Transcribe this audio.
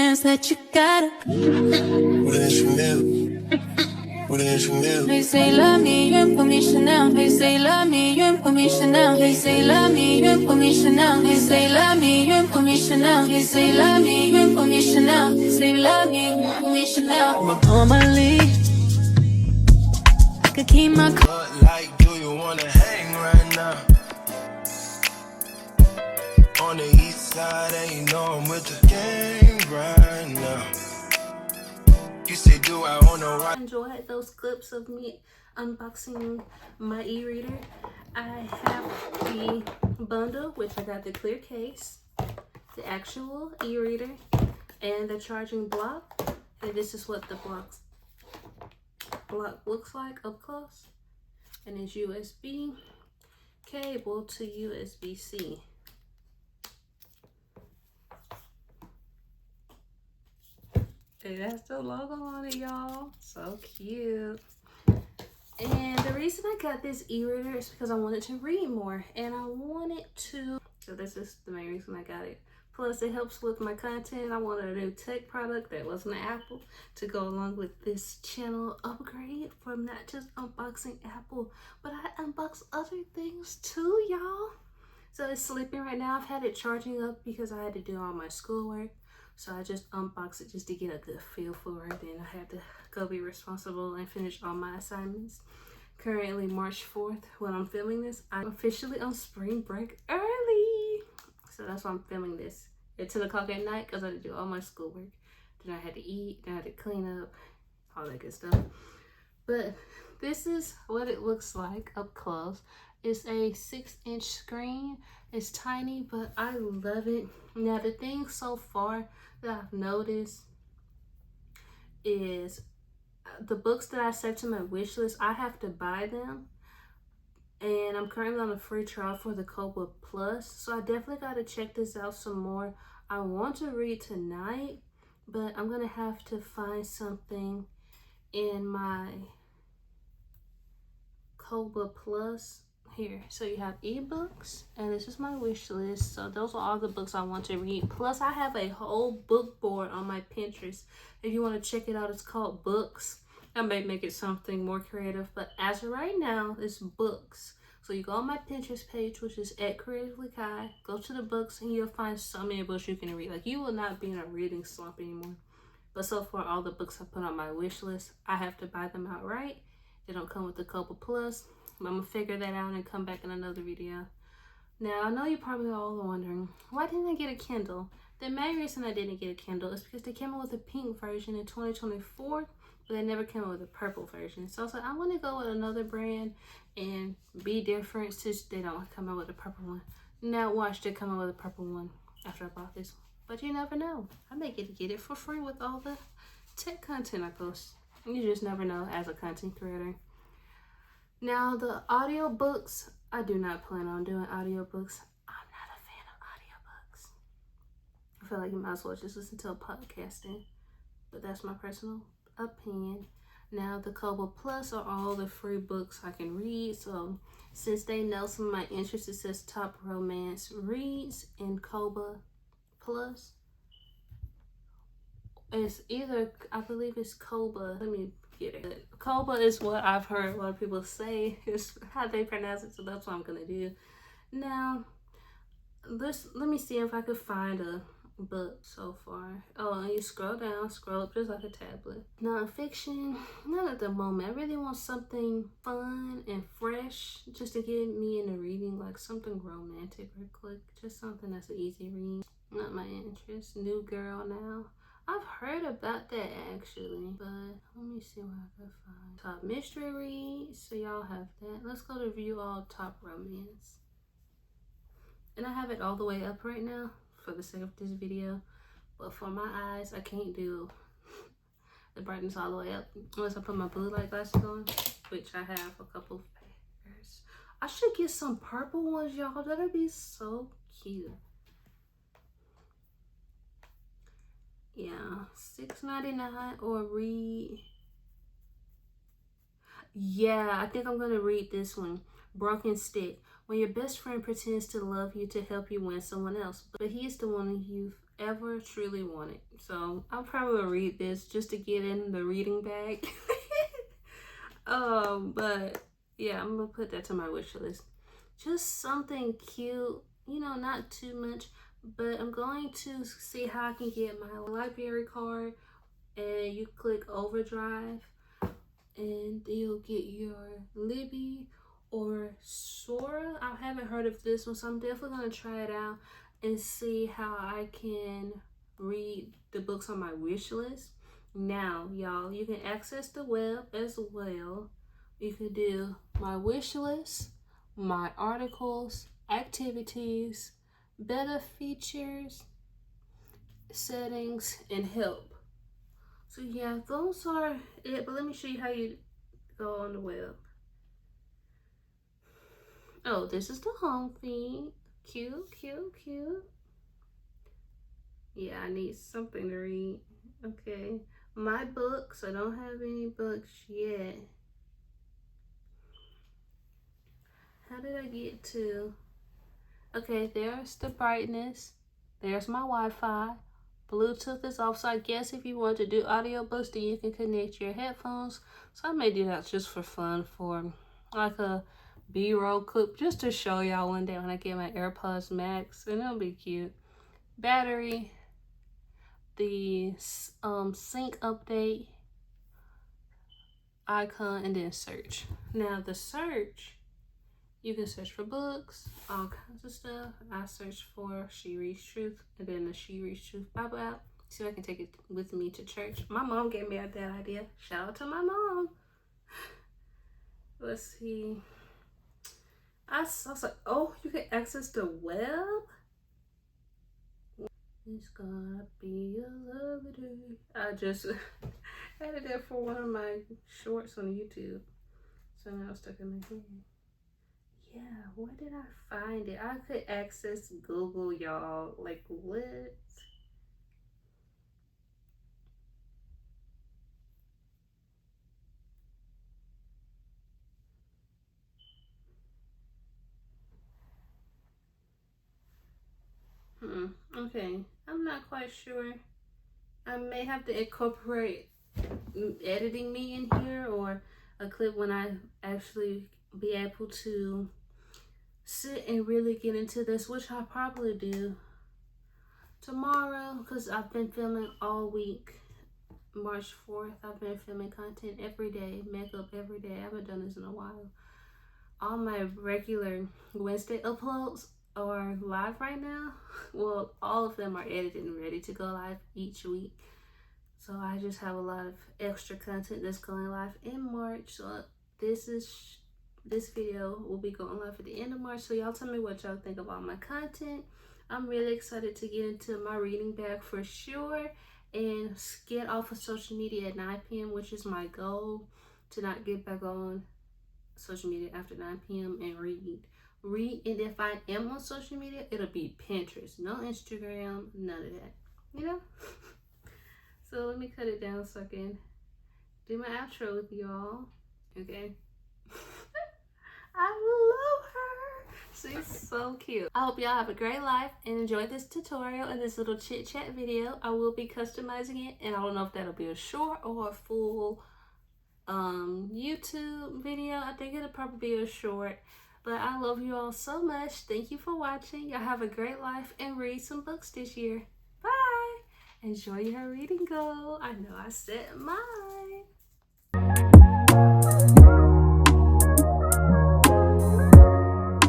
chance that you gotta. They say love me, you ain't put me Chanel. They say love me, you ain't put me Chanel. They say love me, you ain't put me Chanel. They say love me, you ain't put me Chanel. They say love me, you ain't put me Chanel. They say love me, you ain't put me Chanel. On my lead, I could keep my like, do you wanna hang right now? On the east side, and you know I'm with the gang right now. You say, do I wanna ride? Enjoyed those clips of me unboxing my e-reader. I have the bundle, which I got the clear case, the actual e-reader, and the charging block. And this is what the block looks like up close. And it's USB cable to USB-C. It has the logo on it, y'all. So cute. And the reason I got this e-reader is because I wanted to read more. And I wanted to... So this is the main reason I got it. Plus, it helps with my content. I wanted a new tech product that wasn't an Apple to go along with this channel upgrade from not just unboxing Apple, but I unbox other things too, y'all. So it's sleeping right now. I've had it charging up because I had to do all my schoolwork. So I just unboxed it just to get a good feel for it. Then I had to go be responsible and finish all my assignments. Currently March 4th when I'm filming this. I'm officially on spring break early. So that's why I'm filming this at 10 o'clock at night because I had to do all my schoolwork. Then I had to eat, then I had to clean up, all that good stuff. But this is what it looks like up close. It's a 6-inch screen. It's tiny, but I love it. Now the thing so far that I've noticed is the books that I set to my wish list, I have to buy them. And I'm currently on a free trial for the Kobo Plus. So I definitely got to check this out some more. I want to read tonight, but I'm going to have to find something in my Kobo Plus. Here, so you have ebooks, and this is my wish list. So those are all the books I want to read. Plus, I have a whole book board on my Pinterest. If you want to check it out, it's called Books. I may make it something more creative, but as of right now, it's books. So you go on my Pinterest page, which is @creativelykai. Go to the books, and you'll find so many books you can read. Like, you will not be in a reading slump anymore. But so far, all the books I put on my wish list, I have to buy them outright. They don't come with the Kobo Plus. I'm gonna figure that out and come back in another video. Now, I know you're probably all wondering, why didn't I get a Kindle? The main reason I didn't get a Kindle is because they came out with a pink version in 2024, but they never came out with a purple version. So I was like, I'm gonna go with another brand and be different since they don't come out with a purple one. Now watch, they come out with a purple one after I bought this one. But you never know. I may get it for free with all the tech content I post. You just never know as a content creator. Now, the audiobooks, I do not plan on doing audiobooks. I'm not a fan of audiobooks. I feel like you might as well just listen to a podcasting. But that's my personal opinion. Now, the Kobo Plus are all the free books I can read. So, since they know some of my interests, it says Top Romance Reads in Kobo Plus. It's either, I believe it's Kobo. Let me get it. Kobo is what I've heard a lot of people say is how they pronounce it, so that's what I'm gonna do. Now, let me see if I could find a book so far. Oh, and you scroll down, scroll up just like a tablet. Non-fiction, not at the moment. I really want something fun and fresh just to get me into reading, like something romantic or quick, just something that's an easy read. Not my interest. New Girl Now. I've heard about that actually, but let me see what I can find. Top mystery reads, so y'all have that. Let's go to view all top romance. And I have it all the way up right now for the sake of this video, but for my eyes, I can't do the brightness all the way up unless I put my blue light glasses on, which I have a couple pairs. I should get some purple ones, y'all. That'd be so cute. Yeah, $6.99 or read. Yeah, I think I'm gonna read this one, Broken Stick. When your best friend pretends to love you to help you win someone else, but he's the one you've ever truly wanted. So I'll probably read this just to get in the reading bag. But yeah, I'm gonna put that to my wish list. Just something cute, you know, not too much, but I'm going to see how I can get my library card, and you click overdrive and you'll get your Libby or Sora. I haven't heard of this one, so I'm definitely gonna try it out and see how I can read the books on my wish list. Now, y'all, you can access the web as well. You can do my wish list, my articles, activities, better features, settings, and help. So yeah, those are it, but let me show you how you go on the web. Oh, this is the home feed. Cute, cute, cute. Yeah, I need something to read. Okay, my books. I don't have any books yet. How did I get to? Okay, there's the brightness. There's my Wi-Fi. Bluetooth is off, so I guess if you want to do audiobooks, then you can connect your headphones. So I may do that just for fun, for like a B-roll clip, just to show y'all one day when I get my AirPods Max, and it'll be cute. Battery, the sync update icon, and then search. Now the search, you can search for books, all kinds of stuff. I searched for She Reads Truth, and then the She Reads Truth Bible app. So I can take it with me to church. My mom gave me that idea. Shout out to my mom. Let's see. I was like, oh, you can access the web? It's gonna be a lovely day. I just added that for one of my shorts on YouTube. So now it's stuck in my head. Yeah, where did I find it? I could access Google, y'all. Like, what? Okay, I'm not quite sure. I may have to incorporate editing me in here, or a clip when I actually be able to sit and really get into this, which I'll probably do tomorrow, because I've been filming all week. March 4th, I've been filming content every day, makeup every day. I haven't done this in a while. All my regular Wednesday uploads are live right now. Well, all of them are edited and ready to go live each week. So I just have a lot of extra content that's going live in March. So this video will be going live at the end of March. So y'all tell me what y'all think about my content. I'm really excited to get into my reading bag for sure, and get off of social media at 9 p.m., which is my goal, to not get back on social media after 9 p.m. and read. And if I am on social media, it'll be Pinterest, no Instagram, none of that, you know. So let me cut it down so I can do my outro with y'all. Okay. I love her. She's so cute. I hope y'all have a great life and enjoy this tutorial and this little chit chat video. I will be customizing it, and I don't know if that'll be a short or a full YouTube video. I think it'll probably be a short. But I love you all so much. Thank you for watching. Y'all have a great life and read some books this year. Bye. Enjoy your reading goal. I know I set mine.